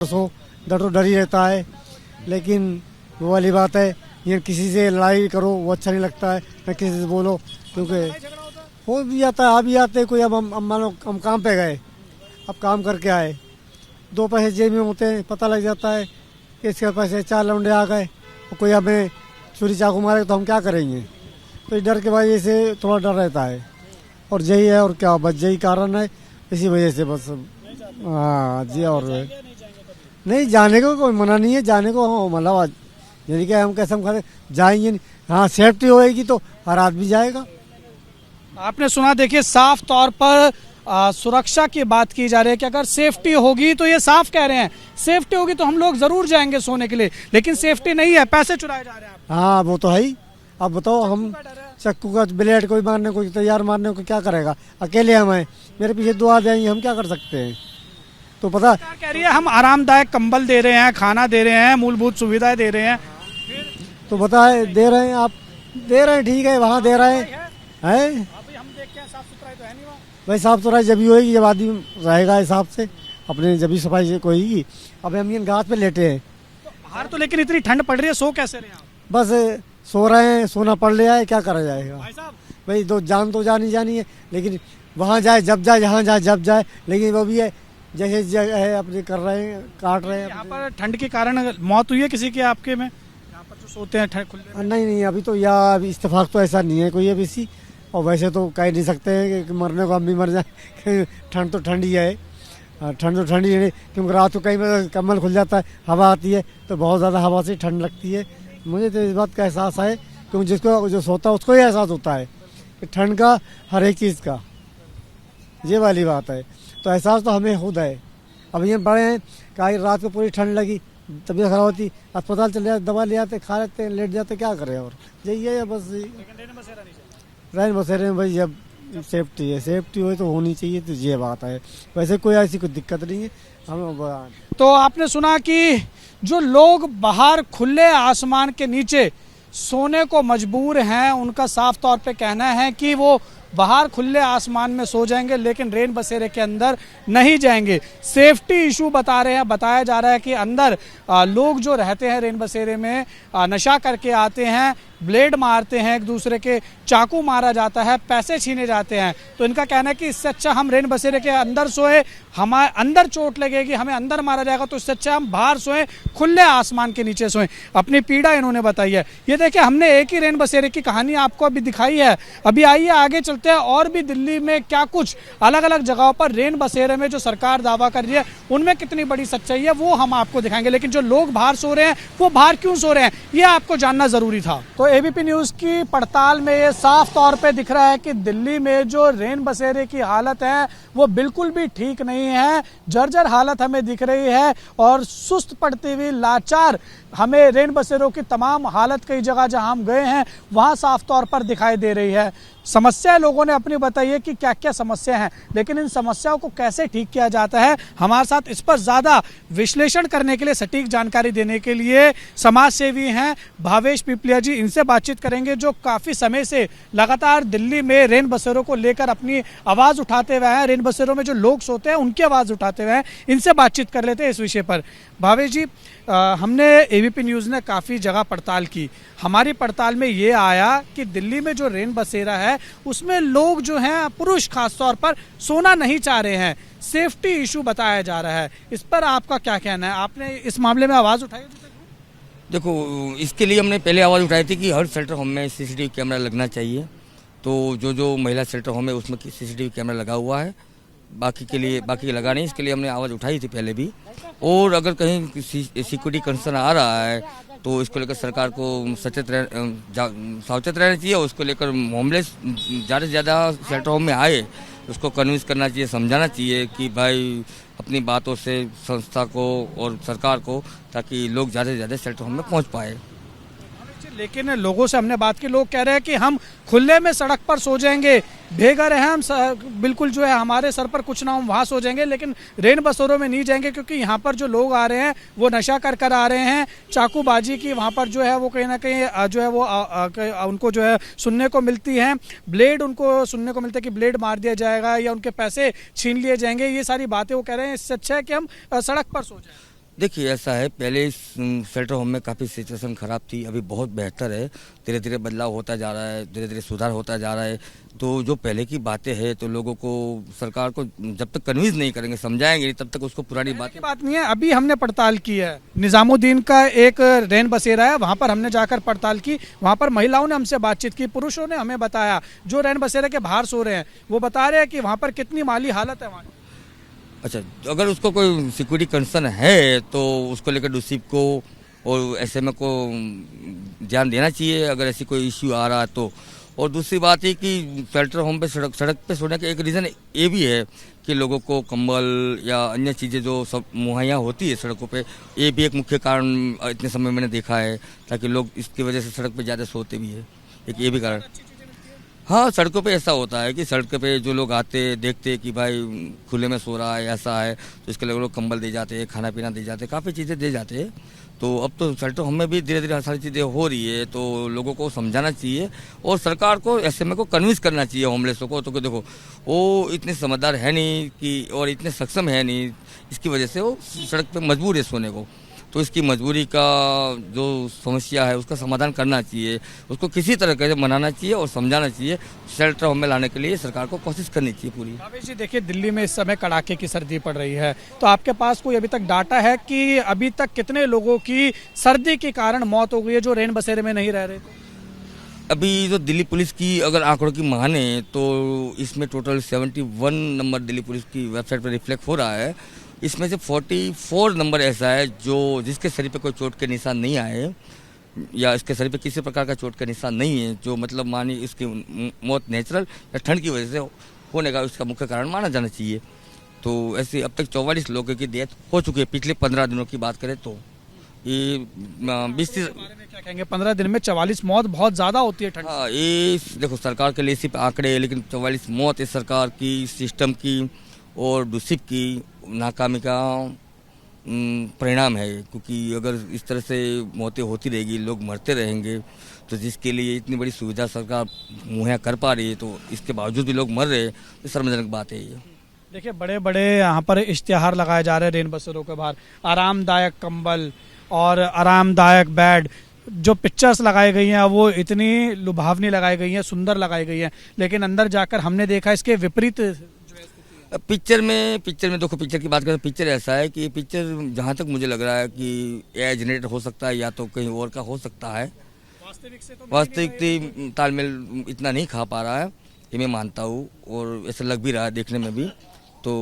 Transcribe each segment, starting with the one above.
सो डर तो डर ही रहता है, लेकिन वो वाली बात है, ये किसी से लड़ाई करो वो अच्छा नहीं लगता है, न किसी से बोलो, क्योंकि हो भी जाता है, आ भी जाते हैं। कोई अब हम मानो हम काम पे गए, अब काम करके आए, 2 पैसे जेब में होते हैं, पता लग जाता है कि इसके पैसे 4 लौंडे आ गए और कोई हमें छुरी चाकू मारे तो हम क्या करेंगे। तो इस डर के वजह से थोड़ा डर रहता है, और यही है, और क्या, बस यही कारण है, इसी वजह से बस। हाँ जी, और नहीं जाने को कोई मना नहीं है, जाने को मतलब यानी कि हम कैसे हम खाते जाएंगे नहीं। हाँ, सेफ्टी होएगी तो हर आदमी जाएगा। आपने सुना, देखिए साफ तौर पर सुरक्षा की बात की जा रही है कि अगर सेफ्टी होगी, तो ये साफ कह रहे हैं सेफ्टी होगी तो हम लोग जरूर जाएंगे सोने के लिए, लेकिन सेफ्टी नहीं है, पैसे चुराए जा रहे हैं। हाँ वो तो है ही। अब बताओ, हम चक्कू का ब्लेड कोई मारने को तैयार, मारने को क्या करेगा, अकेले हम हैं, मेरे पीछे 2 आ जाएंगे, हम क्या कर सकते हैं। तो पता कह रही है हम आरामदायक कंबल दे रहे हैं, खाना दे रहे हैं, मूलभूत सुविधाएं दे रहे हैं, तो बताए दे रहे हैं, आप दे रहे हैं, ठीक है, वहाँ दे रहे हैं। हम देखते हैं साफ सुथराई तो है नहीं वहाँ। भाई साफ सुथराई जब भी होगी जब आदमी रहेगा हिसाब से, अपने जब भी सफाई से होगी। अब हम ये घास पे लेटे हैं, तो बाहर तो लेकिन इतनी ठंड पड़ रही है, सो कैसे रहे आप? बस सो रहे हैं, सोना पड़ लिया है, क्या करा जाएगा भाई साहब, भाई। तो जानी जानी है, लेकिन वहाँ जाए जब जाए, जहाँ जाए जब जाए, लेकिन वो भी है जैसे जगह है अपने कर रहे हैं, काट रहे हैं। यहाँ पर ठंड के कारण मौत हुई है किसी के आपके में, यहाँ पर जो सोते हैं खुले? नहीं, अभी तो यार इत्तेफाक तो ऐसा नहीं है कोई अभी सी, और वैसे तो कह नहीं सकते हैं कि मरने को हम भी मर जाए। ठंड तो ठंड ही है, ठंड तो ठंड ही है, क्योंकि रात को कई बार कम्बल खुल जाता है, हवा आती है तो बहुत ज़्यादा हवा से ठंड लगती है। मुझे तो इस बात का एहसास है, क्योंकि जिसको जो सोता है उसको ही एहसास होता है कि ठंड का, हर एक चीज़ का, ये वाली बात है। तो एहसास तो हमें खुद है। अब ये बड़े हैं, कहीं रात को पूरी ठंड लगी, तबीयत खराब होती, अस्पताल चले जाते, दवा ले आते, खा लेते, लेट जाते, क्या करें। और यही है बस, रैन बसेरे में भाई जब सेफ्टी है, सेफ्टी हो तो होनी चाहिए, तो ये बात है। वैसे कोई ऐसी कोई दिक्कत नहीं है हम। तो आपने सुना कि जो लोग बाहर खुले आसमान के नीचे सोने को मजबूर हैं, उनका साफ तौर पे कहना है कि वो बाहर खुले आसमान में सो जाएंगे, लेकिन रेन बसेरे के अंदर नहीं जाएंगे। सेफ्टी इशू बताया जा रहा है कि अंदर लोग जो रहते हैं रेन बसेरे में, नशा करके आते हैं, ब्लेड मारते हैं एक दूसरे के, चाकू मारा जाता है, पैसे छीने जाते हैं। तो इनका कहना है कि इससे अच्छा हम रेन बसेरे के अंदर सोए, हमारे अंदर चोट लगेगी, हमें अंदर मारा जाएगा, तो इससे अच्छा हम बाहर सोएं, खुले आसमान के नीचे सोएं। अपनी पीड़ा इन्होंने बताई है। ये देखिए, हमने एक ही रेन बसेरे की कहानी आपको अभी दिखाई है। अभी आइए आगे चलते हैं, और भी दिल्ली में क्या कुछ अलग अलग जगहों पर रेन बसेरे में जो सरकार दावा कर रही है, उनमें कितनी बड़ी सच्चाई है, वो हम आपको दिखाएंगे। लेकिन जो लोग बाहर सो रहे हैं, वो बाहर क्यों सो रहे हैं, ये आपको जानना जरूरी था। तो एबीपी न्यूज की पड़ताल में ये साफ तौर पे दिख रहा है कि दिल्ली में जो रेन बसेरे की हालत है, वो बिल्कुल भी ठीक नहीं है। जर्जर हालत हमें दिख रही है, और सुस्त पड़ती हुई, लाचार हमें रेन बसेरों की तमाम हालत कई जगह जहां हम गए हैं वहां साफ तौर पर दिखाई दे रही है। समस्या लोगों ने अपनी बताई है कि क्या क्या समस्या हैं, लेकिन इन समस्याओं को कैसे ठीक किया जाता है, हमारे साथ इस पर ज्यादा विश्लेषण करने के लिए, सटीक जानकारी देने के लिए समाज सेवी हैं भावेश पिपलिया जी। इनसे बातचीत करेंगे, जो काफी समय से लगातार दिल्ली में रेन बसेरों को लेकर अपनी आवाज उठाते हुए हैं, रेन बसेरों में जो लोग सोते हैं उनकी आवाज उठाते हुए हैं। इनसे बातचीत कर लेते हैं इस विषय पर। भावेश जी, हमने एबीपी न्यूज ने काफी जगह पड़ताल की। हमारी पड़ताल में ये आया कि दिल्ली में जो रेन बसेरा है, उसमें लोग जो हैं, पुरुष खासतौर पर, सोना नहीं चाह रहे हैं। सेफ्टी इशू बताया जा रहा है, इस पर आपका क्या कहना है? आपने इस मामले में आवाज उठाई? देखो, इसके लिए हमने पहले आवाज़ उठाई थी कि हर शेल्टर होम में सीसीटीवी कैमरा लगना चाहिए। तो जो महिला शेल्टर होम है उसमें सीसीटीवी कैमरा लगा हुआ है, बाकी लगा नहीं। इसके लिए हमने आवाज़ उठाई थी पहले भी। और अगर कहीं सिक्योरिटी कंसर्न आ रहा है तो इसको लेकर सरकार को सावचेत रहना चाहिए। उसको लेकर होमलेस ज़्यादा से ज़्यादा शेल्टर होम में आए, उसको कन्विंस करना चाहिए, समझाना चाहिए कि भाई अपनी बातों से संस्था को और सरकार को, ताकि लोग ज़्यादा से ज़्यादा शेल्टर होम में पहुँच पाए। लेकिन लोगों से हमने बात की, लोग कह रहे हैं कि हम खुले में सड़क पर सो जाएंगे, बेघर हैं हम, बिल्कुल जो है हमारे सर पर कुछ ना हो, वहाँ सो जाएंगे, लेकिन रेन बसेरों में नहीं जाएंगे, क्योंकि यहाँ पर जो लोग आ रहे हैं वो नशा कर आ रहे हैं, चाकूबाजी की वहाँ पर जो है वो कहीं ना कहीं जो है वो उनको जो है सुनने को मिलती है, ब्लेड उनको सुनने को मिलता है कि ब्लेड मार दिया जाएगा या उनके पैसे छीन लिए जाएंगे। ये सारी बातें वो कह रहे हैं, इससे अच्छा है कि हम सड़क पर सो जाएं। देखिए ऐसा है, पहले इस शेल्टर होम में काफ़ी सिचुएशन ख़राब थी, अभी बहुत बेहतर है। धीरे धीरे बदलाव होता जा रहा है, धीरे धीरे सुधार होता जा रहा है। तो जो पहले की बातें हैं तो लोगों को, सरकार को जब तक कन्विंस नहीं करेंगे, समझाएंगे नहीं, तब तक उसको पुरानी बातें। बात नहीं है। अभी हमने पड़ताल की है, निजामुद्दीन का एक रैन बसेरा है, वहां पर हमने जाकर पड़ताल की। वहां पर महिलाओं ने हमसे बातचीत की, पुरुषों ने हमें बताया, जो रैन बसेरे के बाहर सो रहे हैं वो बता रहे हैं कि वहां पर कितनी माली हालत है वहाँ की। अच्छा, अगर उसको कोई सिक्योरिटी कंसर्न है तो उसको लेकर डूसिप को और एसएमए को ध्यान देना चाहिए, अगर ऐसी कोई इश्यू आ रहा है तो। और दूसरी बात है कि शेल्टर होम पे सड़क पे सोने का एक रीज़न ये भी है कि लोगों को कंबल या अन्य चीज़ें जो सब मुहैया होती है सड़कों पे, ये भी एक मुख्य कारण इतने समय मैंने देखा है, ताकि लोग इसकी वजह से सड़क पे ज़्यादा सोते भी है, एक ये भी कारण। हाँ, सड़कों पे ऐसा होता है कि सड़क पे जो लोग आते देखते कि भाई खुले में सो रहा है, ऐसा है, तो इसके लिए लोग कंबल दे जाते हैं, खाना पीना दे जाते हैं, काफ़ी चीज़ें दे जाते हैं। तो अब तो शेल्टर होम में भी धीरे धीरे सारी चीज़ें हो रही है, तो लोगों को समझाना चाहिए और सरकार को एसएमए को कन्विंस करना चाहिए होमलेसों को। तो कि देखो, वो इतने समझदार है नहीं कि, और इतने सक्षम है नहीं, इसकी वजह से वो सड़क पे मजबूर है सोने को। तो इसकी मजबूरी का जो समस्या है उसका समाधान करना चाहिए, उसको किसी तरह से मनाना चाहिए और समझाना चाहिए। शेल्टर होम में लाने के लिए सरकार को कोशिश करनी चाहिए पूरी। भावेश जी, देखिए दिल्ली में इस समय कड़ाके की सर्दी पड़ रही है, तो आपके पास कोई अभी तक डाटा है कि अभी तक कितने लोगों की सर्दी के कारण मौत हो गई है जो रैन बसेरे में नहीं रह रहे थे? अभी जो दिल्ली पुलिस की अगर आंकड़ों की माने तो इसमें टोटल 71 नंबर दिल्ली पुलिस की वेबसाइट पर रिफ्लेक्ट हो रहा है। इसमें से 44 नंबर ऐसा है जो जिसके शरीर पे कोई चोट के निशान नहीं आए, या इसके शरीर पे किसी प्रकार का चोट का निशान नहीं है, जो मतलब मानी इसकी मौत नेचुरल या ठंड की वजह से होने का उसका मुख्य कारण माना जाना चाहिए। तो ऐसे अब तक 44 लोगों की डेथ हो चुकी है पिछले 15 दिनों की बात करें तो। ये 20-30 क्या कहेंगे, 15 दिन में 44 मौत बहुत ज़्यादा होती है ठंड। हाँ, ये देखो सरकार के लिए सिर्फ आंकड़े, लेकिन 44 मौत इस सरकार की, सिस्टम की और डूसिप की नाकामी का परिणाम है। क्योंकि अगर इस तरह से मौतें होती रहेगी, लोग मरते रहेंगे, तो जिसके लिए इतनी बड़ी सुविधा सरकार मुहैया कर पा रही है, तो इसके बावजूद भी लोग मर रहे हैं, तो शर्मजनक बात है ये। देखिए बड़े बड़े यहाँ पर इश्तिहार लगाए जा रहे हैं रेन बसेरों के बाहर, आरामदायक कंबल और आरामदायक बेड। जो पिक्चर्स लगाई गई हैं वो इतनी लुभावनी लगाई गई हैं, सुंदर लगाई गई हैं, लेकिन अंदर जाकर हमने देखा इसके विपरीत। पिक्चर में देखो, पिक्चर की बात करें तो पिक्चर ऐसा है कि पिक्चर जहाँ तक मुझे लग रहा है कि एआई जनरेटर हो सकता है या तो कहीं और का हो सकता है। वास्तविक तालमेल इतना नहीं खा पा रहा है, ये मैं मानता हूँ, और ऐसा लग भी रहा है देखने में भी। तो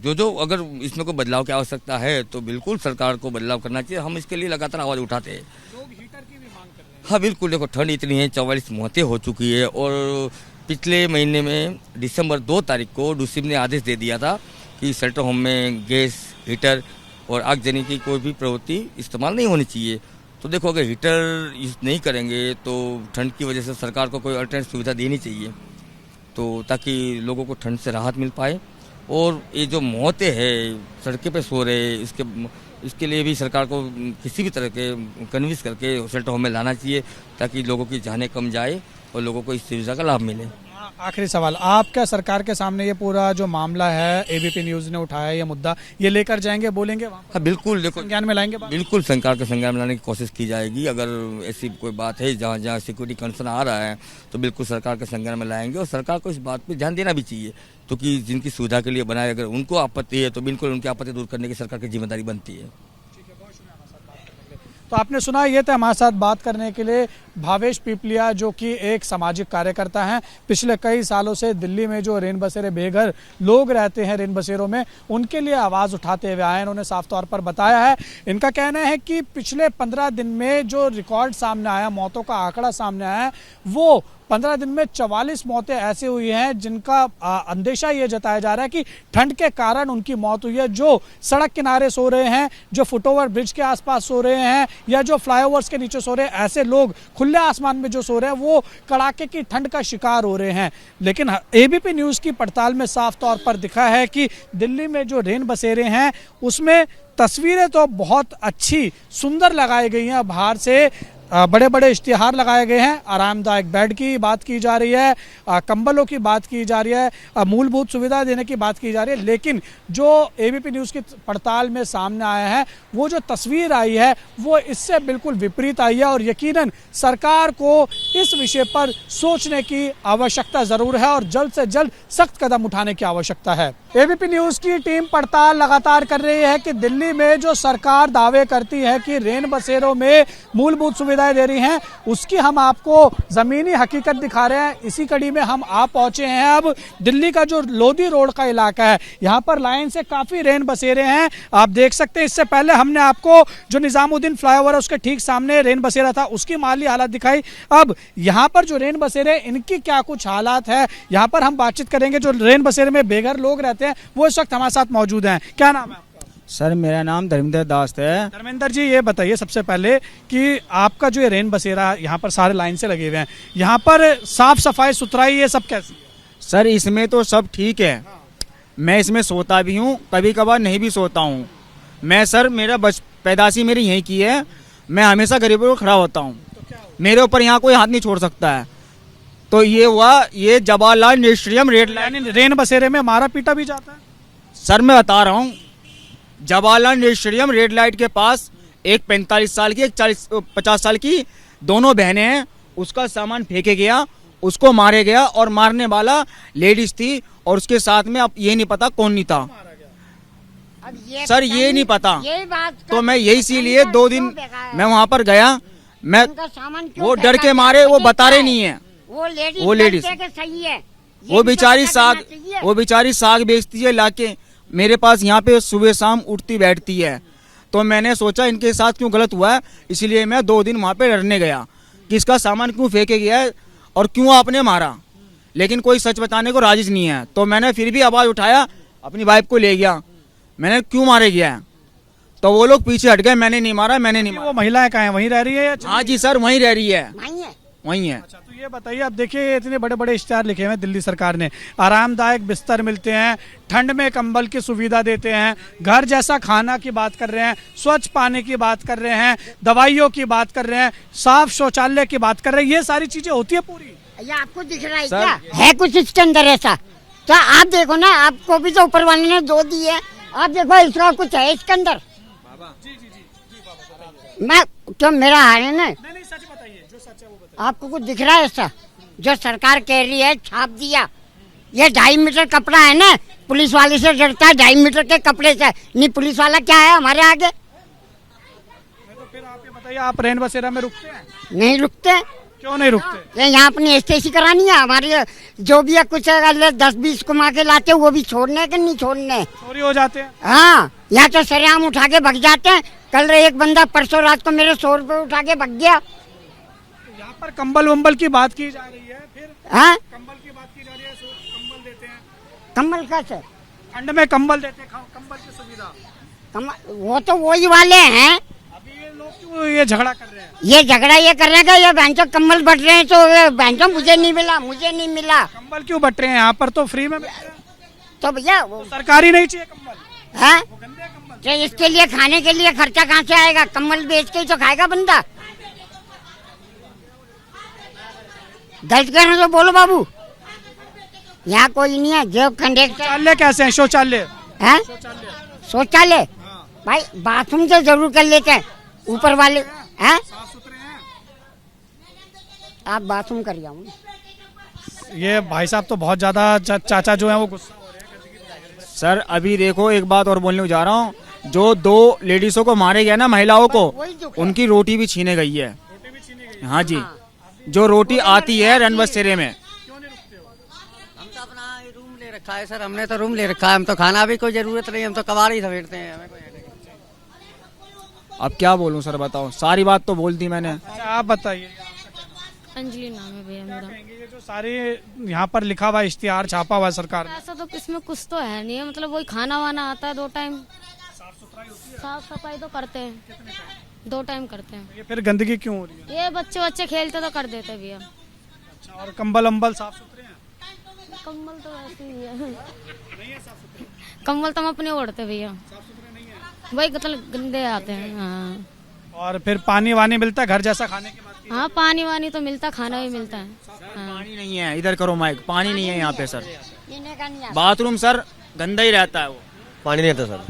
जो अगर इसमें कोई बदलाव की आवश्यकता है तो बिल्कुल सरकार को बदलाव करना चाहिए। हम इसके लिए लगातार आवाज़ उठाते हैं। लोग हीटर की भी मांग कर रहे हैं। हाँ बिल्कुल, देखो ठंड इतनी है, 44 मौतें हो चुकी है, और पिछले महीने में दिसंबर 2 तारीख को डूसिप ने आदेश दे दिया था कि शेल्टर होम में गैस, हीटर और आगजनी की कोई भी प्रवृत्ति इस्तेमाल नहीं होनी चाहिए। तो देखो, अगर हीटर यूज़ नहीं करेंगे तो ठंड की वजह से सरकार को कोई अल्टरनेट सुविधा देनी चाहिए, तो ताकि लोगों को ठंड से राहत मिल पाए। और ये जो मौतें हैं सड़कें पे सो रहे, इसके लिए भी सरकार को किसी भी तरह के कन्विंस करके शेल्टर होम में लाना चाहिए, ताकि लोगों की जानें कम जाए और लोगों को इस सुविधा का लाभ मिले। आखिरी सवाल, आप क्या सरकार के सामने ये पूरा जो मामला है एबीपी न्यूज़ ने उठाया ये मुद्दा, ये लेकर जाएंगे, बोलेंगे वहाँ? हाँ बिल्कुल, देखो संज्ञान में लाएंगे बात? बिल्कुल सरकार के संज्ञान में लाने की कोशिश की जाएगी। अगर ऐसी कोई बात है जहाँ जहाँ सिक्योरिटी कंसर्न आ रहा है तो बिल्कुल सरकार के संज्ञान में लाएंगे, और सरकार को इस बात पर ध्यान देना भी चाहिए, क्योंकि जिनकी सुविधा के लिए बनाए, अगर उनको आपत्ति है तो बिल्कुल उनकी आपत्ति दूर करने की सरकार की जिम्मेदारी बनती है। तो आपने सुना, ये थे हमारे साथ बात करने के लिए भावेश पीपलिया, जो कि एक सामाजिक कार्यकर्ता हैं। पिछले कई सालों से दिल्ली में जो रेन बसेरे बेघर लोग रहते हैं रेन बसेरों में, उनके लिए आवाज़ उठाते हुए आए। उन्होंने साफ तौर पर बताया है, इनका कहना है कि पिछले 15 दिन में जो रिकॉर्ड सामने आया, मौतों का आंकड़ा सामने आया, वो 15 दिन में 44 मौतें ऐसी हुई हैं जिनका अंदेशा ये जताया जा रहा है कि ठंड के कारण उनकी मौत हुई है। जो सड़क किनारे सो रहे हैं, जो फुटओवर ब्रिज के आसपास सो रहे हैं, या जो फ्लाईओवर्स के नीचे सो रहे हैं, ऐसे लोग खुले आसमान में जो सो रहे हैं वो कड़ाके की ठंड का शिकार हो रहे हैं। लेकिन एबीपी न्यूज़ की पड़ताल में साफ तौर पर दिखा है कि दिल्ली में जो रेन बसेरे हैं उसमें तस्वीरें तो बहुत अच्छी सुंदर लगाई गई हैं बाहर से, बड़े बड़े इश्तिहार लगाए गए हैं। आरामदायक बेड की बात की जा रही है, कंबलों की बात की जा रही है, मूलभूत सुविधा देने की बात की जा रही है। लेकिन जो एबीपी न्यूज़ की पड़ताल में सामने आया है, वो जो तस्वीर आई है वो इससे बिल्कुल विपरीत आई है और यकीनन सरकार को इस विषय पर सोचने की आवश्यकता ज़रूर है और जल्द से जल्द सख्त कदम उठाने की आवश्यकता है। एबीपी न्यूज़ की टीम पड़ताल लगातार कर रही है कि दिल्ली में जो सरकार दावे करती है कि रेन बसेरों में मूलभूत सुविधाएं दे रही हैं, उसकी हम आपको ज़मीनी हकीकत दिखा रहे हैं। इसी कड़ी में हम आप पहुंचे हैं अब दिल्ली का जो लोधी रोड का इलाका है, यहाँ पर लाइन से काफ़ी रेन बसेरे हैं, आप देख सकते हैं। इससे पहले हमने आपको जो निजामुद्दीन फ्लाईओवर है उसके ठीक सामने रेन बसेरा था, उसकी माली हालत दिखाई। अब यहाँ पर जो रेन बसेरे इनकी क्या कुछ हालात है, यहाँ पर हम बातचीत करेंगे। जो रेन बसेरे में बेघर लोग रहते हैं वो इस वक्त हमारे साथ मौजूद हैं। क्या नाम है आपका? सर मेरा नाम धर्मेंद्र दास है। धर्मेंद्र जी, ये बताइए सबसे पहले कि आपका जो ये रेन बसेरा यहाँ पर सारे लाइन से लगे हुए हैं, यहाँ पर साफ सफाई सुथराई ये सब कैसी है? सर इसमें तो सब ठीक है, मैं इसमें सोता भी हूँ, कभी कभार नहीं भी सोता हूँ। मैं सर मेरा पैदाशी मेरी यहीं की है, मैं हमेशा गरीबों को खड़ा होता हूँ, मेरे ऊपर यहाँ कोई हाथ नहीं छोड़ सकता है। तो ये हुआ, ये जवाहरलाल नेहरू स्टेडियम रेन बसेरे में मारा पीटा भी जाता है? सर मैं बता रहा हूँ, Jawaharlal Nehru stadium red light के पास एक 45 साल की, एक 50 साल की दोनों बहनें हैं, उसका सामान फेंके गया, उसको मारे गया और मारने वाला लेडीज थी और उसके साथ में अब ये नहीं पता कौन नहीं था। सर ये नहीं पता, तो मैं यही इसीलिए 2 दिन मैं वहाँ पर गया, मैं वो डर के मारे वो बता रहे नहीं है। वो लेडीज सही है, वो बेचारी साग बेचती है लाके मेरे पास यहाँ पे सुबह शाम उठती बैठती है। तो मैंने सोचा इनके साथ क्यों गलत हुआ है, इसलिए मैं 2 दिन वहाँ पे डरने गया कि इसका सामान क्यों फेंके गया है और क्यों आपने मारा। लेकिन कोई सच बताने को राजी नहीं है, तो मैंने फिर भी आवाज़ उठाया, अपनी वाइफ को ले गया, मैंने क्यों मारे गया है, तो वो लोग पीछे हट गए, मैंने नहीं मारा, मैंने नहीं मारा। वो महिलाएं कहाँ हैं, वहीं रह रही है? हाँ जी सर वहीं रह रही है, वहीं है। अच्छा, तो ये बताइए, अब देखिए इतने बड़े बड़े इश्तिहार लिखे हुए हैं दिल्ली सरकार ने, आरामदायक बिस्तर मिलते हैं, ठंड में कंबल की सुविधा देते हैं, घर जैसा खाना की बात कर रहे हैं, स्वच्छ पानी की बात कर रहे हैं, दवाइयों की बात कर रहे हैं, साफ शौचालय की बात कर रहे हैं, ये सारी चीजें होती है पूरी? ये आपको दिख रहा है क्या? है कुछ इसके अंदर ऐसा? तो आप देखो ना, आपको भी तो ऊपर वाले ने 2 दी है, आप देखो इसका कुछ है इसके अंदर? मैं तो मेरा हाल है ना, नहीं सच बताइए, जो सच है वो बताइए। आपको कुछ दिख रहा है ऐसा? जो सरकार कह रही है छाप दिया, ये 2.5 मीटर कपड़ा है ना, पुलिस वाले से डरता है 2.5 मीटर के कपड़े से, नहीं पुलिस वाला क्या है हमारे आगे? तो फिर आप ये बताइए, आप रेन बसेरा में रुकते हैं? नहीं रुकते। क्यों नहीं रुकते? यहाँ अपनी एसटीसी करानी है हमारी, जो भी है कुछ 10-20 कमा के लाते वो भी छोड़ने के नहीं छोड़ने, चोरी हो जाते हैं। हाँ यहाँ तो सरेआम उठा के भग जाते हैं। कल एक बंदा परसों रात को मेरे 100 रुपए उठा के भग गया। यहाँ पर कंबल वंबल की बात की जा रही है, फिर हाँ कंबल की बात की जा रही है, कंबल देते हैं, कम्बल कैसे? ठंड में कंबल देते हैं, कंबल की सुविधा। वो तो वही वाले हैं, अभी ये लोग क्यों ये झगड़ा कर रहे हैं? ये झगड़ा ये कर रहे हैं कि ये बैंचो कम्बल बट रहे हैं, तो बैंचो मुझे नहीं मिला, मुझे नहीं मिला। कंबल क्यों बट रहे हैं? यहाँ पर तो फ्री में मिल रहे हैं। तो भैया तो सरकारी नहीं चाहिए कंबल? है वो गंदे कंबल। तो इसके लिए खाने के लिए खर्चा कहाँ से आएगा? कम्बल बेच के ही तो खाएगा बंदा। गलत करना तो बोलो बाबू, यहाँ कोई नहीं है। जो कंडक्टर शौचालय कैसे हैं? शौचालय है, शौचालय भाई बाथरूम तो जरूर कर लेते हैं ऊपर वाले हैं, साफ सुथरे हैं? आप बाथरूम कर जाओ। ये भाई साहब तो बहुत ज्यादा चाचा जो है वो गुस्सा हो रहे हैं। सर अभी देखो एक बात और बोलने को जा रहा हूँ, जो 2 लेडीजों को मारे गए ना, महिलाओं को, उनकी रोटी भी छीने गई है। हाँ जी, जो रोटी आती है रेन बसेरे में। हम तो अपना रूम ले रखा है सर, हमने तो रूम ले रखा है, हम तो खाना भी कोई जरूरत नहीं, हम तो कबाड़ ही समेटते हैं, हमें कोई हेडेक नहीं। अब क्या बोलूं सर, बताओ, सारी बात तो बोल दी मैंने। अच्छा, आप बताइए। अंजलि नाम है भैया मेरा। ये जो सारे यहाँ पर लिखा हुआ इश्तिहार छापा हुआ है सरकार ने, ऐसा तो इसमें कुछ तो है नहीं है, मतलब वही खाना वाना आता है 2 टाइम, साफ सफाई तो करते हैं, 2 टाइम करते हैं। ये फिर गंदगी क्यों हो रही है? ये बच्चे खेलते तो कर देते भैया। अच्छा, और कंबल अम्बल साफ सुथरे हैं? कम्बल तो ऐसे ही है, कम्बल तो हम अपने ओढ़ते भैया, वही मतलब गंदे आते हैं। हाँ, और फिर पानी वानी मिलता है घर जैसा खाने के बाद? हाँ पानी वानी तो मिलता, खाना भी मिलता है। हाँ। पानी नहीं है, इधर करो माइक, पानी नहीं है यहाँ पे सर। पीने का नहीं आता। बाथरूम सर गंदा ही रहता है वो। पानी नहीं आता सर,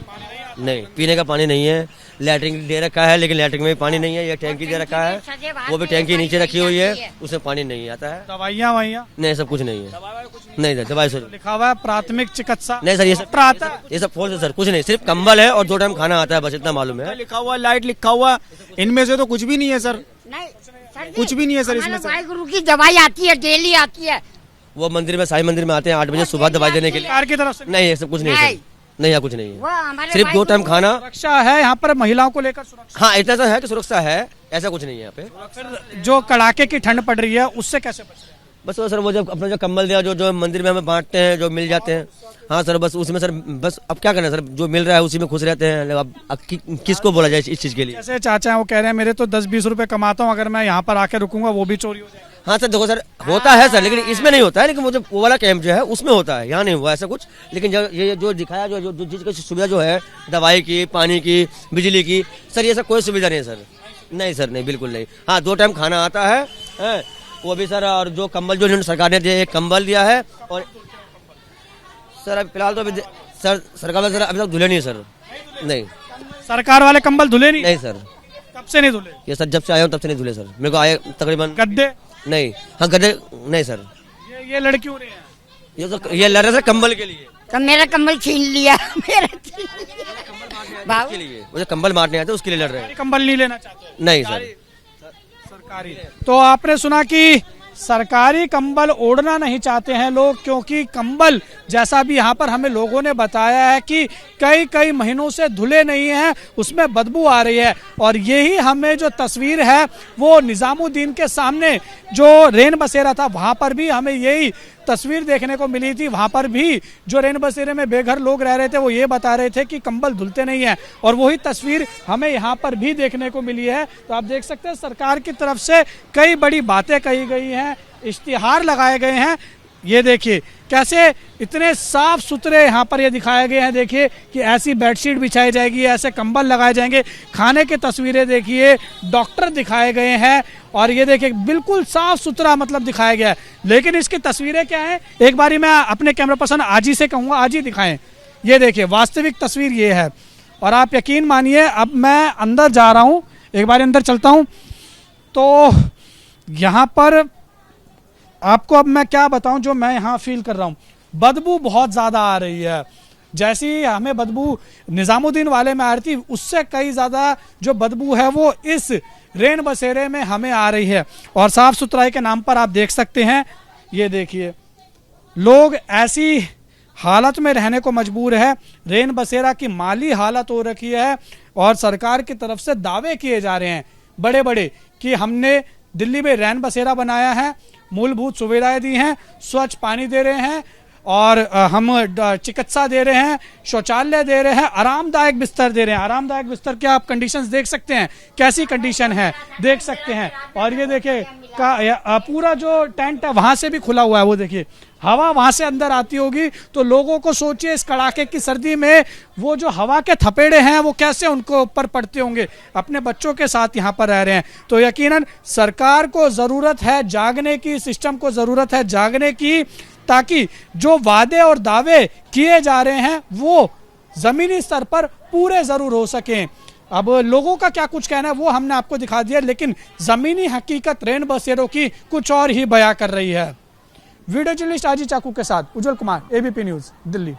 नहीं पीने का पानी नहीं है। लैट्रिन दे रखा है लेकिन लैट्रिन में भी पानी नहीं है। ये टैंकी दे रखा है, वो भी टैंकी नीचे रखी हुई है, उसमें पानी नहीं आता है। दवाइयाँ ववाइयाँ नहीं सब कुछ नहीं है, नहीं सर दवाई सर लिखा हुआ है प्राथमिक चिकित्सा? नहीं सर, ये सब आता है? ये सब फोन सर, कुछ नहीं, सिर्फ कंबल है और 2 टाइम खाना आता है, बस इतना मालूम है। लिखा हुआ लाइट लिखा हुआ, इनमें से तो कुछ भी नहीं है सर। नहीं सर जी, कुछ भी नहीं है सर हमारे इसमें सर। वाहिगुरु की दवाई आती है, डेली आती है। वो मंदिर में, साईं मंदिर में आते हैं 8 बजे सुबह दवाई देने के लिए। सरकार की तरफ से नहीं ये सब कुछ नहीं है सर, नहीं यहाँ कुछ नहीं वो है, हमारे सिर्फ 2 टाइम खाना। सुरक्षा है यहाँ पर महिलाओं को लेकर? सुरक्षा हाँ इतना सा है कि सुरक्षा है, ऐसा कुछ नहीं है यहाँ पे। फिर जो कड़ाके की ठंड पड़ रही है उससे कैसे बच रहे हैं? बस वो सर, वो जब अपना जो कंबल दिया जो मंदिर में हमें बांटते हैं, जो मिल जाते हैं, हाँ सर बस उसमें सर, बस अब क्या करना सर, जो मिल रहा है उसी में खुश रहते हैं। अब किसको बोला जाए इस चीज के लिए? जैसे चाचा है वो कह रहे हैं मेरे तो 10-20 रुपए कमाता हूँ, अगर मैं यहाँ पर आके रुकूंगा वो भी चोरी हो जाएगी। हाँ सर देखो सर, होता है सर लेकिन इसमें नहीं होता है, लेकिन वो जो वो वाला कैंप जो है उसमें होता है, यहाँ नहीं हुआ ऐसा कुछ। लेकिन ये जो दिखाया जो चीज की सुविधा जो है, दवाई की, पानी की, बिजली की, सर ये सब कोई सुविधा नहीं है सर, नहीं सर नहीं, बिल्कुल नहीं। हाँ 2 टाइम खाना आता है वो भी सर, और जो कंबल जो सरकार ने दिया, एक कंबल दिया है। और सर अभी फिलहाल तो अभी सर सरकार में सर अभी तक धुले नहीं सर, नहीं सरकार वाले कंबल धुले नहीं? नहीं सर, कब से नहीं धुले? ये सर जब से आया हूँ तब से नहीं धुले सर, मेरे को आए तकरीबन। गद्दे? नहीं, हाँ गद्दे नहीं सर, ये लड़की हो रही है? ये लड़ रहे सर कंबल के लिए, तो मेरा कंबल छीन लिया मेरा के लिए मुझे कंबल मारने आते उसके लिए लड़ रहे हैं। कंबल नहीं लेना चाहते? नहीं सर, सरकारी। तो आपने सुना कि सरकारी कंबल ओढ़ना नहीं चाहते हैं लोग, क्योंकि कंबल जैसा भी यहाँ पर हमें लोगों ने बताया है कि कई महीनों से धुले नहीं हैं, उसमें बदबू आ रही है। और यही हमें जो तस्वीर है वो निजामुद्दीन के सामने जो रेन बसेरा था वहाँ पर भी हमें यही तस्वीर देखने को मिली थी। वहाँ पर भी जो रेन बसेरे में बेघर लोग रह रहे थे वो ये बता रहे थे कि कंबल धुलते नहीं हैं, और वही तस्वीर हमें यहाँ पर भी देखने को मिली है। तो आप देख सकते हैं सरकार की तरफ से कई बड़ी बातें कही गई हैं, इश्तिहार लगाए गए हैं। ये देखिए कैसे इतने साफ सुथरे यहाँ पर ये दिखाए गए हैं। देखिए कि ऐसी बेडशीट बिछाई जाएगी, ऐसे कंबल लगाए जाएंगे, खाने की तस्वीरें देखिए, डॉक्टर दिखाए गए हैं, और ये देखिए बिल्कुल साफ सुथरा मतलब दिखाया गया है। लेकिन इसकी तस्वीरें क्या हैं, एक बारी मैं अपने कैमरा पर्सन आजी से कहूँगा, आजी दिखाएं। ये देखिए वास्तविक तस्वीर ये है, और आप यकीन मानिए अब मैं अंदर जा रहा हूँ, एक बार अंदर चलता हूँ तो यहाँ पर आपको अब मैं क्या बताऊं जो मैं यहाँ फील कर रहा हूँ। बदबू बहुत ज़्यादा आ रही है, जैसी हमें बदबू निजामुद्दीन वाले में आ रही थी उससे कई ज़्यादा जो बदबू है वो इस रेन बसेरे में हमें आ रही है। और साफ़ सुथराई के नाम पर आप देख सकते हैं, ये देखिए लोग ऐसी हालत में रहने को मजबूर है। रेन बसेरा की माली हालत हो रखी है, और सरकार की तरफ से दावे किए जा रहे हैं बड़े बड़े कि हमने दिल्ली में रैन बसेरा बनाया है, मूलभूत सुविधाएं दी हैं, स्वच्छ पानी दे रहे हैं, और हम चिकित्सा दे रहे हैं, शौचालय दे रहे हैं, आरामदायक बिस्तर दे रहे हैं। आरामदायक बिस्तर के आप कंडीशंस देख सकते हैं, कैसी कंडीशन है देख सकते हैं। और ये देखिए पूरा जो टेंट है वहां से भी खुला हुआ है, वो देखिए हवा वहां से अंदर आती होगी। तो लोगों को सोचिए इस कड़ाके की सर्दी में वो जो हवा के थपेड़े हैं वो कैसे उनको ऊपर पड़ते होंगे, अपने बच्चों के साथ यहाँ पर रह रहे हैं। तो यकीनन सरकार को ज़रूरत है जागने की, सिस्टम को ज़रूरत है जागने की, ताकि जो वादे और दावे किए जा रहे हैं वो ज़मीनी स्तर पर पूरे ज़रूर हो सकें। अब लोगों का क्या कुछ कहना है वो हमने आपको दिखा दिया, लेकिन ज़मीनी हकीकत रेन बसेरों की कुछ और ही बयां कर रही है। वीडियो जर्नलिस्ट आजी चाकू के साथ उज्जवल कुमार, एबीपी न्यूज़, दिल्ली।